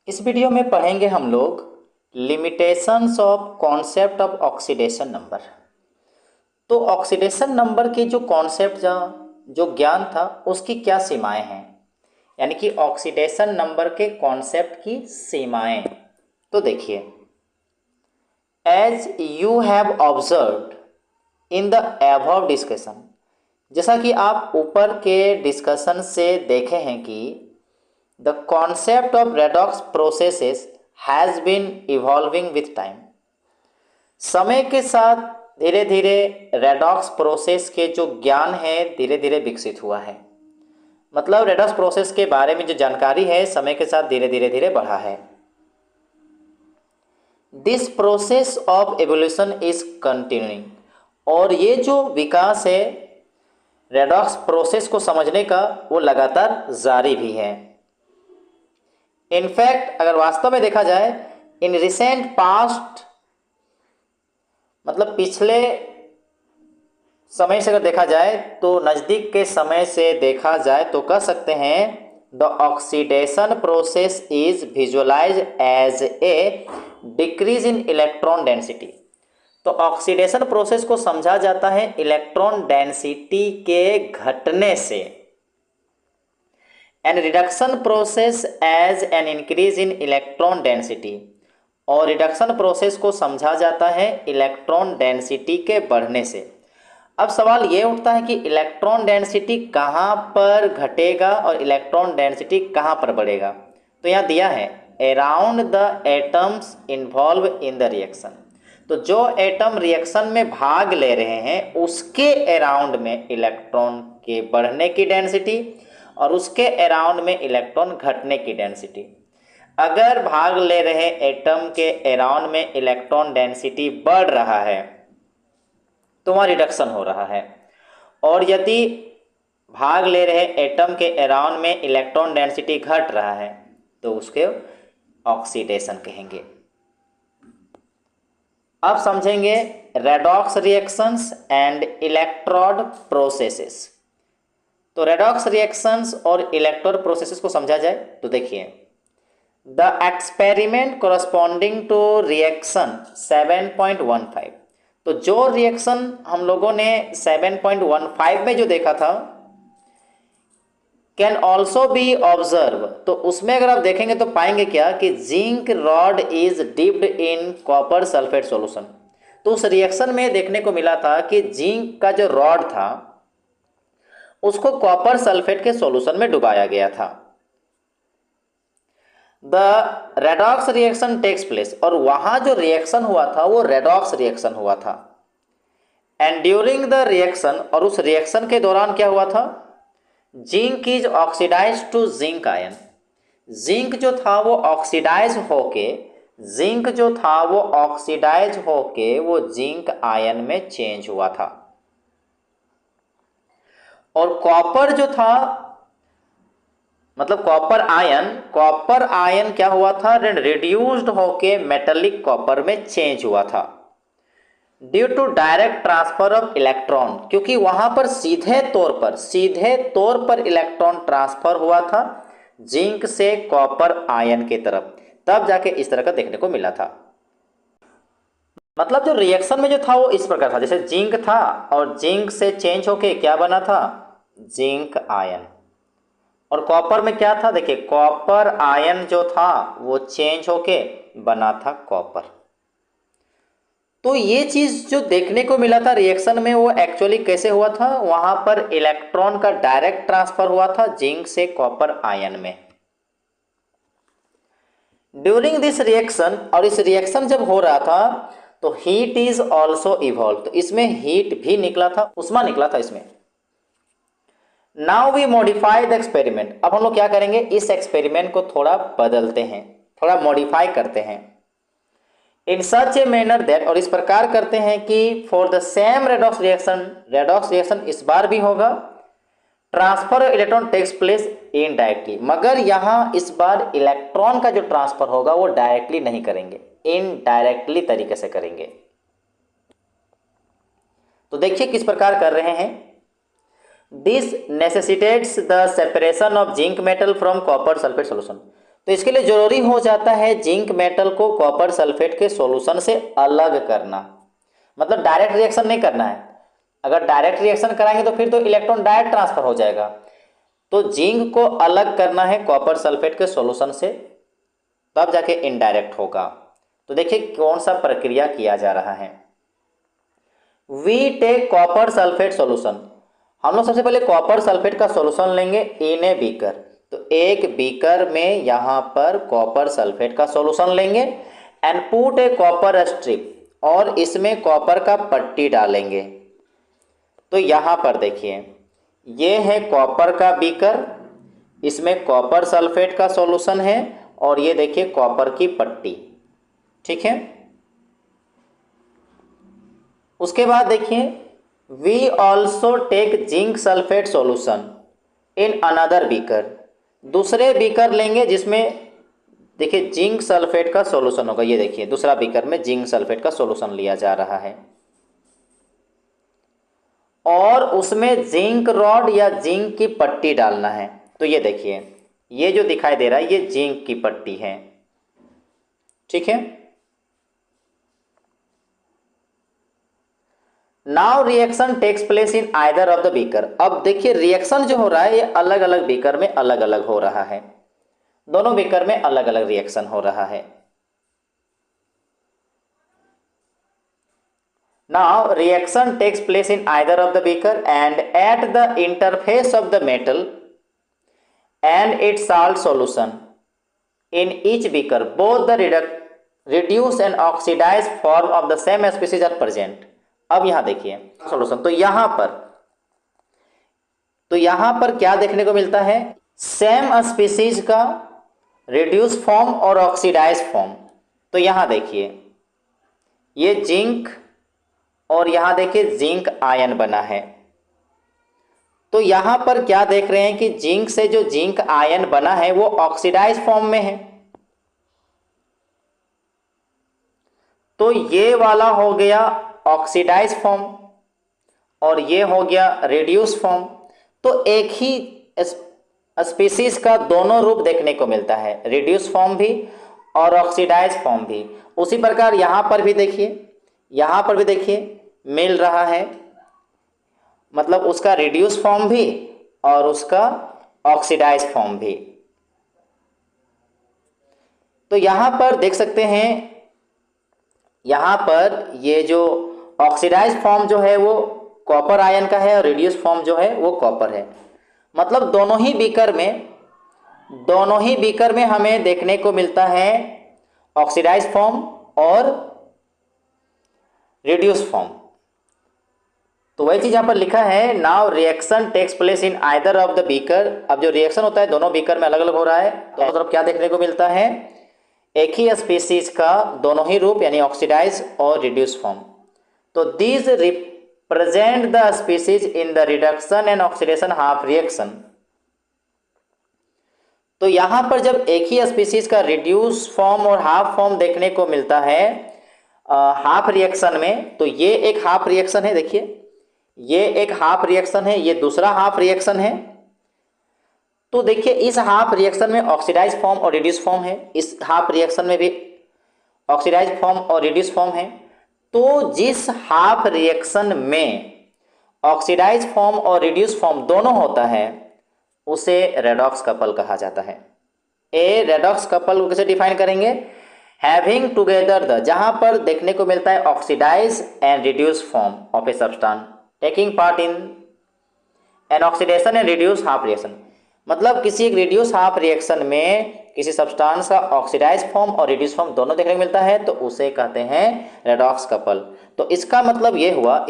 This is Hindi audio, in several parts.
इस वीडियो में पढ़ेंगे हम लोग limitations of concept of oxidation number. तो ऑक्सीडेशन नंबर की जो कॉन्सेप्ट जो ज्ञान था उसकी क्या सीमाएं हैं, यानी कि ऑक्सीडेशन नंबर के कॉन्सेप्ट की सीमाएं। तो देखिए, as you have observed in the above discussion, जैसा कि आप ऊपर के डिस्कशन से देखे हैं कि the concept of redox processes has been evolving with time. समय के साथ धीरे धीरे रेडॉक्स प्रोसेस के जो ज्ञान है धीरे धीरे विकसित हुआ है। मतलब रेडॉक्स प्रोसेस के बारे में जो जानकारी है समय के साथ धीरे धीरे धीरे बढ़ा है। This process of evolution is continuing, और ये जो विकास है रेडॉक्स प्रोसेस को समझने का वो लगातार जारी भी है। इनफैक्ट अगर वास्तव में देखा जाए इन रिसेंट पास्ट, मतलब पिछले समय से अगर देखा जाए तो नज़दीक के समय से देखा जाए तो कह सकते हैं the oxidation process is visualize as a decrease in electron density. तो ऑक्सीडेशन प्रोसेस को समझा जाता है इलेक्ट्रॉन डेंसिटी के घटने से, and reduction process as an increase in electron density, और रिडक्शन प्रोसेस को समझा जाता है इलेक्ट्रॉन डेंसिटी के बढ़ने से। अब सवाल ये उठता है कि इलेक्ट्रॉन डेंसिटी कहाँ पर घटेगा और इलेक्ट्रॉन डेंसिटी कहाँ पर बढ़ेगा। तो यहाँ दिया है around the atoms involve in the reaction. तो जो एटम रिएक्शन में भाग ले रहे हैं उसके अराउंड में इलेक्ट्रॉन के बढ़ने की डेंसिटी और उसके अराउंड में इलेक्ट्रॉन घटने की डेंसिटी। अगर भाग ले रहे एटम के अराउंड में इलेक्ट्रॉन डेंसिटी बढ़ रहा है तो वहाँ रिडक्शन हो रहा है, और यदि भाग ले रहे एटम के अराउंड में इलेक्ट्रॉन डेंसिटी घट रहा है तो उसके ऑक्सीडेशन कहेंगे। अब समझेंगे redox reactions and electrode processes. तो रेडॉक्स रिएक्शंस और इलेक्ट्रोड प्रोसेसेस को समझा जाए तो देखिए, the experiment corresponding to reaction 7.15। तो जो रिएक्शन हम लोगों ने 7.15 में जो देखा था कैन ऑल्सो बी ऑब्जर्व। तो उसमें अगर आप देखेंगे तो पाएंगे क्या कि zinc rod is dipped in copper sulphate solution. तो उस रिएक्शन में देखने को मिला था कि जिंक का जो रॉड था उसको कॉपर सल्फेट के सॉल्यूशन में डुबाया गया था। The redox reaction takes place, और वहां जो रिएक्शन हुआ था वो रेडॉक्स रिएक्शन हुआ था। एंड ड्यूरिंग द रिएक्शन, और उस रिएक्शन के दौरान क्या हुआ था, zinc is oxidize to zinc ion. Zinc जो था वो ऑक्सीडाइज होके वो जिंक आयन में चेंज हुआ था। और कॉपर जो था, मतलब कॉपर आयन क्या हुआ था, रिड्यूस्ड होके मेटेलिक कॉपर में चेंज हुआ था due to direct transfer of electron, क्योंकि वहां पर सीधे तौर पर इलेक्ट्रॉन ट्रांसफर हुआ था जिंक से कॉपर आयन के तरफ, तब जाके इस तरह का देखने को मिला था। मतलब जो रिएक्शन में जो था वो इस प्रकार था, जैसे जिंक था और जिंक से चेंज होके क्या बना था, जिंक आयन। और कॉपर में क्या था, देखिए कॉपर आयन जो था वो चेंज होके बना था कॉपर। तो ये चीज जो देखने को मिला था रिएक्शन में वो एक्चुअली कैसे हुआ था, वहां पर इलेक्ट्रॉन का डायरेक्ट ट्रांसफर हुआ था जिंक से कॉपर आयन में ड्यूरिंग दिस रिएक्शन। और इस रिएक्शन जब हो रहा था तो हीट इज ऑल्सो इवॉल्व, तो इसमें हीट भी निकला था, उष्मा निकला था इसमें। Now we modify the experiment. अब हम लोग क्या करेंगे, इस एक्सपेरिमेंट को थोड़ा बदलते हैं, थोड़ा मॉडिफाई करते हैं इन सच ए मैनर दैट, और इस प्रकार करते हैं कि for the same redox reaction इस बार भी होगा, transfer of electron takes place indirectly, मगर यहां इस बार इलेक्ट्रॉन का जो ट्रांसफर होगा वो डायरेक्टली नहीं करेंगे, इनडायरेक्टली तरीके से करेंगे। तो देखिए किस प्रकार कर रहे हैं। This necessitates the separation of zinc metal from copper sulphate solution. तो इसके लिए जरूरी हो जाता है जिंक मेटल को कॉपर सल्फेट के सॉल्यूशन से अलग करना, मतलब डायरेक्ट रिएक्शन नहीं करना है। अगर डायरेक्ट रिएक्शन कराएंगे तो फिर तो इलेक्ट्रॉन डायरेक्ट ट्रांसफर हो जाएगा। तो जिंक को अलग करना है कॉपर सल्फेट के सॉल्यूशन से, तब जाके इनडायरेक्ट होगा। तो देखिए कौन सा प्रक्रिया किया जा रहा है। We take copper sulphate solution, हम लोग सबसे पहले कॉपर सल्फेट का सॉल्यूशन लेंगे इन ए बीकर। तो एक बीकर में यहाँ पर कॉपर सल्फेट का सॉल्यूशन लेंगे and put A copper strip, और इसमें कॉपर का पट्टी डालेंगे। तो यहाँ पर देखिए ये है कॉपर का बीकर, इसमें कॉपर सल्फेट का सॉल्यूशन है और ये देखिए कॉपर की पट्टी, ठीक है। उसके बाद देखिए we also take zinc sulphate solution in another beaker, दूसरे बीकर लेंगे जिसमें देखिए जिंक सल्फेट का सॉल्यूशन होगा। ये देखिए दूसरा बीकर में जिंक सल्फेट का सॉल्यूशन लिया जा रहा है और उसमें जिंक रॉड या जिंक की पट्टी डालना है। तो ये देखिए ये जो दिखाई दे रहा है ये जिंक की पट्टी है, ठीक है। Now reaction takes place in either of the beaker, अब देखिए रिएक्शन जो हो रहा है ये अलग अलग बीकर में अलग अलग हो रहा है, दोनों बीकर में अलग अलग रिएक्शन हो रहा है। Now reaction takes place in either of the beaker and at the interface of the metal and its salt solution in each beaker both the reduce and oxidize form of the same species are present. अब यहां देखिए सॉल्यूशन, तो यहां पर क्या देखने को मिलता है, सेम स्पीसीज का रिड्यूस फॉर्म और ऑक्सीडाइज फॉर्म। तो यहां देखिए ये जिंक और यहां देखिए जिंक आयन बना है। तो यहां पर क्या देख रहे हैं कि जिंक से जो जिंक आयन बना है वो ऑक्सीडाइज फॉर्म में है। तो ये वाला हो गया ऑक्सीडाइज फॉर्म और ये हो गया रिड्यूस फॉर्म। तो एक ही स्पीसीज का दोनों रूप देखने को मिलता है, रिड्यूस फॉर्म भी और ऑक्सीडाइज फॉर्म भी। उसी प्रकार यहां पर भी देखिए मिल रहा है, मतलब उसका रिड्यूस फॉर्म भी और उसका ऑक्सीडाइज फॉर्म भी। तो यहां पर देख सकते हैं, यहां पर ये जो ऑक्सीडाइज फॉर्म जो है वो कॉपर आयन का है और रिड्यूस फॉर्म जो है वो कॉपर है। मतलब दोनों ही बीकर में हमें देखने को मिलता है ऑक्सीडाइज फॉर्म और रिड्यूस फॉर्म। तो वही चीज यहां पर लिखा है, now reaction takes place in either of the beaker. अब जो रिएक्शन होता है दोनों बीकर में अलग अलग हो रहा है, तो मतलब क्या देखने को मिलता है, एक ही स्पीसीज का दोनों ही रूप यानी ऑक्सीडाइज और रिड्यूस फॉर्म। तो these represent the species in the reduction and oxidation half reaction. तो यहां पर जब एक ही स्पीसीज का रिड्यूस फॉर्म और हाफ फॉर्म देखने को मिलता है हाफ रिएक्शन में, तो ये एक हाफ रिएक्शन है, देखिए ये एक हाफ रिएक्शन है, ये दूसरा हाफ रिएक्शन है। तो देखिए इस हाफ रिएक्शन में ऑक्सीडाइज फॉर्म और रिड्यूस फॉर्म है, इस हाफ रिएक्शन में भी ऑक्सीडाइज फॉर्म और रिड्यूस फॉर्म है। तो जिस हाफ रिएक्शन में ऑक्सीडाइज फॉर्म और रिड्यूस फॉर्म दोनों होता है उसे रेडॉक्स कपल कहा जाता है। ए रेडॉक्स कपल को कैसे डिफाइन करेंगे, हैविंग टुगेदर द, जहां पर देखने को मिलता है oxidize and reduce form of a substance taking part in an oxidation and reduce half reaction. मतलब किसी एक रिड्यूस हाफ रिएक्शन में किसी सब्सटेंस का ऑक्सीडाइज फॉर्म और रिड्यूस फॉर्म दोनों देखने को मिलता है तो उसे कहते हैं रेडॉक्स कपल। तो इसका मतलब ये हुआ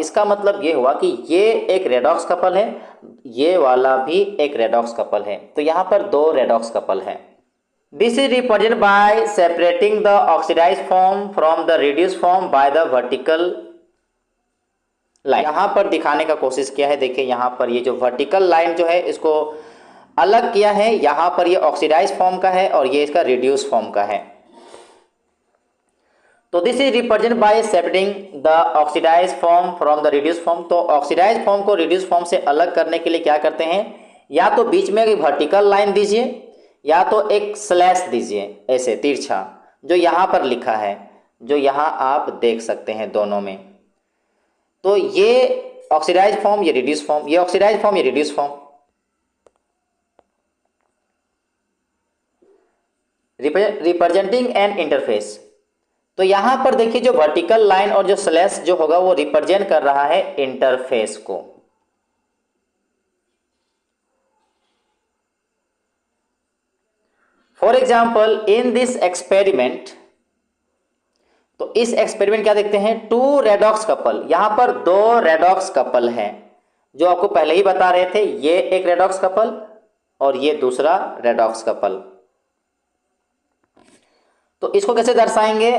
कि ये एक रेडॉक्स कपल है, ये वाला भी एक रेडॉक्स कपल है। तो यहाँ पर दो रेडॉक्स कपल है। This is represented by separating the oxidise form from the reduce form by the vertical line. यहाँ पर दिखाने का कोशिश किया है, देखिए यहाँ पर ये जो वर्टिकल लाइन जो है इसको अलग किया है, यहाँ पर ये ऑक्सीडाइज फॉर्म का है और ये इसका रिड्यूस फॉर्म का है। तो this is represent by separating the oxidise form from the reduce form. तो ऑक्सीडाइज फॉर्म को रिड्यूस फॉर्म से अलग करने के लिए क्या करते हैं, या तो बीच में एक वर्टिकल लाइन दीजिए या तो एक स्लैश दीजिए ऐसे तिरछा, जो यहाँ पर लिखा है, जो यहाँ आप देख सकते हैं दोनों में। तो ये ऑक्सीडाइज फॉर्म, ये रिड्यूस फॉर्म, ये ऑक्सीडाइज फॉर्म, ये reduce form. Representing N interface, तो यहां पर देखिए जो वर्टिकल लाइन और जो स्लैश जो होगा वो रिप्रेजेंट कर रहा है इंटरफेस को। For example in this experiment, तो इस एक्सपेरिमेंट क्या देखते हैं, 2 रेडॉक्स कपल, यहां पर 2 रेडॉक्स कपल हैं जो आपको पहले ही बता रहे थे, ये एक रेडॉक्स कपल और ये दूसरा रेडॉक्स कपल। तो इसको कैसे दर्शाएंगे,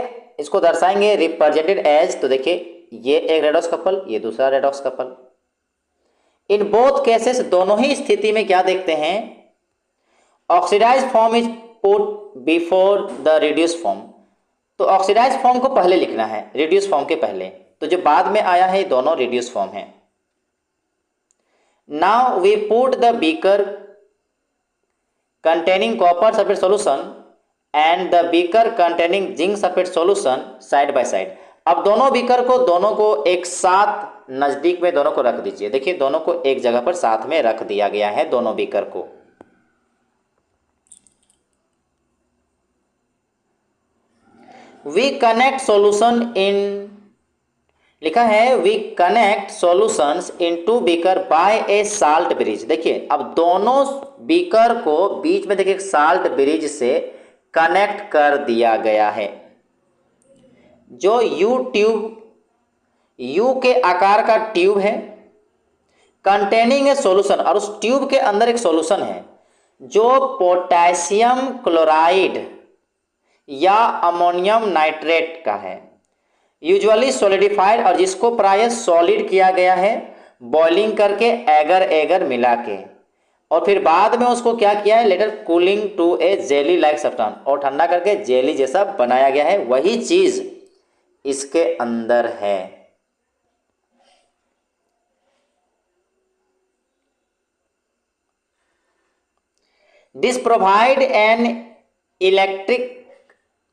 इसको दर्शाएंगे रिप्रेजेंटेड एज, तो देखिए ये एक रेडॉक्स कपल, ये दूसरा redox couple. In both cases, दोनों ही स्थिति में क्या देखते हैं, oxidise form is put before the reduce form. तो ऑक्सीडाइज फॉर्म को पहले लिखना है रिड्यूस फॉर्म के पहले, तो जो बाद में आया है दोनों रिड्यूस फॉर्म है। Now we put the beaker containing copper sulfate solution and the beaker containing zinc sulfate solution side by side। अब दोनों बीकर को, दोनों को एक साथ नजदीक में दोनों को रख दीजिए। देखिए दोनों को एक जगह पर साथ में रख दिया गया है, दोनों बीकर को। वी कनेक्ट सॉल्यूशन इन, लिखा है we connect solutions in 2 beaker by a salt bridge. देखिए अब दोनों बीकर को बीच में देखिए साल्ट ब्रिज से कनेक्ट कर दिया गया है। जो यू ट्यूब, यू के आकार का ट्यूब है, कंटेनिंग ए सॉल्यूशन, और उस ट्यूब के अंदर एक सॉल्यूशन है जो पोटेशियम क्लोराइड या अमोनियम नाइट्रेट का है, यूजुअली सॉलिडिफाइड, और जिसको प्राय सॉलिड किया गया है बॉइलिंग करके एगर एगर मिला के, और फिर बाद में उसको क्या किया है, later cooling to a jelly like substance, और ठंडा करके जेली जैसा बनाया गया है। वही चीज इसके अंदर है। This provide an electric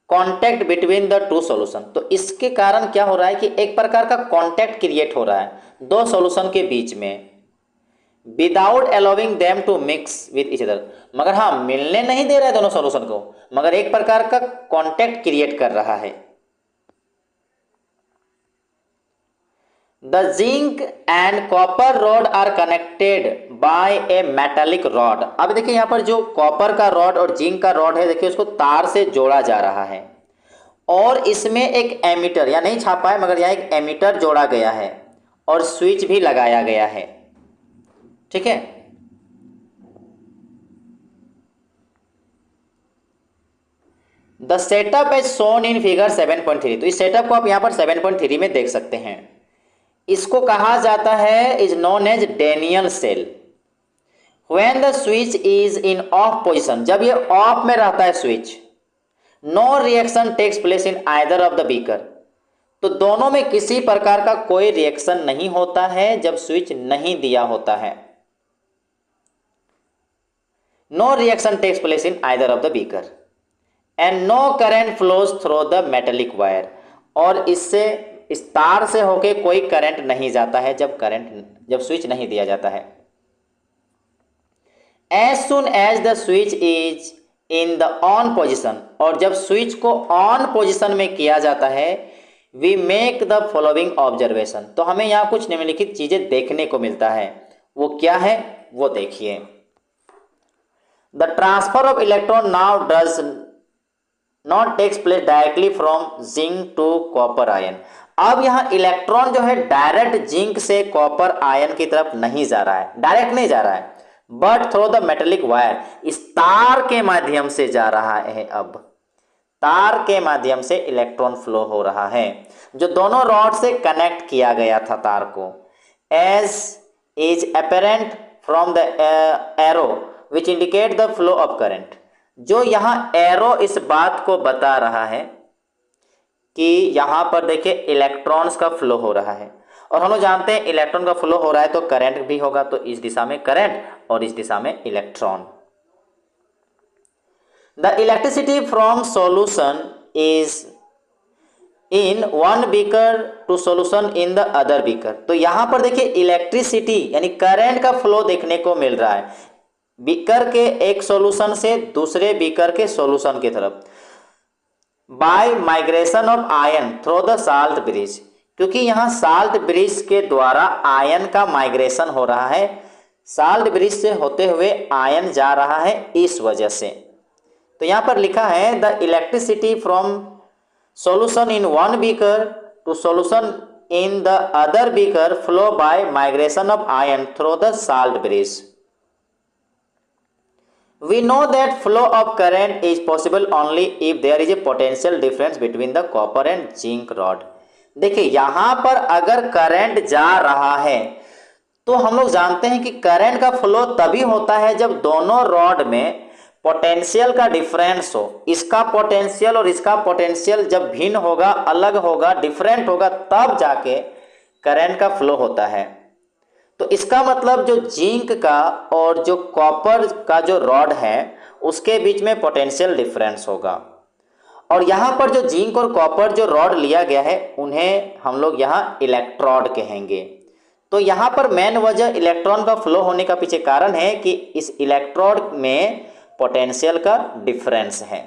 contact between the 2 solution. तो इसके कारण क्या हो रहा है कि एक प्रकार का कॉन्टैक्ट क्रिएट हो रहा है 2 सॉल्यूशन के बीच में, without allowing them to mix with each other. मगर हाँ, मिलने नहीं दे रहा है दोनों सॉल्यूशन को, मगर एक प्रकार का कॉन्टैक्ट क्रिएट कर रहा है। The zinc and copper rod are connected by a metallic rod. अब देखिए यहाँ पर जो कॉपर का रॉड और जिंक का रॉड है, देखिए उसको तार से जोड़ा जा रहा है, और इसमें एक एमीटर, या नहीं छापा है मगर यहाँ एक एमीटर जोड़ा गया है और स्विच भी लगाया गया है। ठीक है, the setup is shown in figure 7.3। तो इस सेटअप को आप यहाँ पर 7.3 में देख सकते हैं। इसको कहा जाता है, is known as Daniell cell. When the switch is in off position, जब ये ऑफ में रहता है switch, no reaction takes place in either of the beaker. तो दोनों में किसी प्रकार का कोई रिएक्शन नहीं होता है जब स्विच नहीं दिया होता है। No reaction takes place in either of the beaker and no current flows through the metallic wire. और इससे, इस तार से होके कोई करंट नहीं जाता है जब स्विच नहीं दिया जाता है। As soon as the switch is in the on position, और जब स्विच को ऑन पोजिशन में किया जाता है, we make the following observation. तो हमें यहाँ कुछ निम्नलिखित चीजें देखने को मिलता है। वो क्या है वो देखिए। The transfer of electron now does not takes place directly from zinc to copper ion. अब यहाँ इलेक्ट्रॉन जो है डायरेक्ट जिंक से कॉपर आयन की तरफ नहीं जा रहा है, डायरेक्ट नहीं जा रहा है, but through the metallic wire, इस तार के माध्यम से जा रहा है। अब तार के माध्यम से इलेक्ट्रॉन फ्लो हो रहा है, जो दोनों रॉड से कनेक्ट किया गया था तार को। As is apparent from the arrow which indicate the flow of current. जो यहाँ एरो इस बात को बता रहा है कि यहाँ पर देखिए इलेक्ट्रॉन्स का फ्लो हो रहा है, और हम लोग जानते हैं इलेक्ट्रॉन का फ्लो हो रहा है तो करंट भी होगा, तो इस दिशा में करंट और इस दिशा में electron. The electricity from solution is in one beaker to solution in the other beaker. तो यहाँ पर देखिए इलेक्ट्रिसिटी यानी करंट का फ्लो देखने को मिल रहा है बीकर के एक सॉल्यूशन से दूसरे बीकर के सॉल्यूशन की तरफ by migration of ion through the salt bridge, क्योंकि यहाँ साल्ट ब्रिज के द्वारा आयन का माइग्रेशन हो रहा है, साल्ट ब्रिज से होते हुए आयन जा रहा है इस वजह से। तो यहाँ पर लिखा है the electricity from solution in one beaker to solution in the other beaker flow by migration of ion through the salt bridge. We know that flow of current is possible only if there is a potential difference between the copper and zinc rod. देखिए यहाँ पर अगर करंट जा रहा है तो हम लोग जानते हैं कि करंट का फ्लो तभी होता है जब दोनों रॉड में पोटेंशियल का डिफरेंस हो। इसका पोटेंशियल और इसका पोटेंशियल जब भिन्न होगा, अलग होगा, डिफरेंट होगा, तब जाके करंट का फ्लो होता है। तो इसका मतलब जो जिंक का और जो कॉपर का जो रॉड है उसके बीच में पोटेंशियल डिफरेंस होगा। और यहाँ पर जो जिंक और कॉपर जो रॉड लिया गया है उन्हें हम लोग यहाँ इलेक्ट्रोड कहेंगे। तो यहाँ पर मेन वजह इलेक्ट्रॉन का फ्लो होने का पीछे कारण है कि इस इलेक्ट्रोड में पोटेंशियल का डिफरेंस है।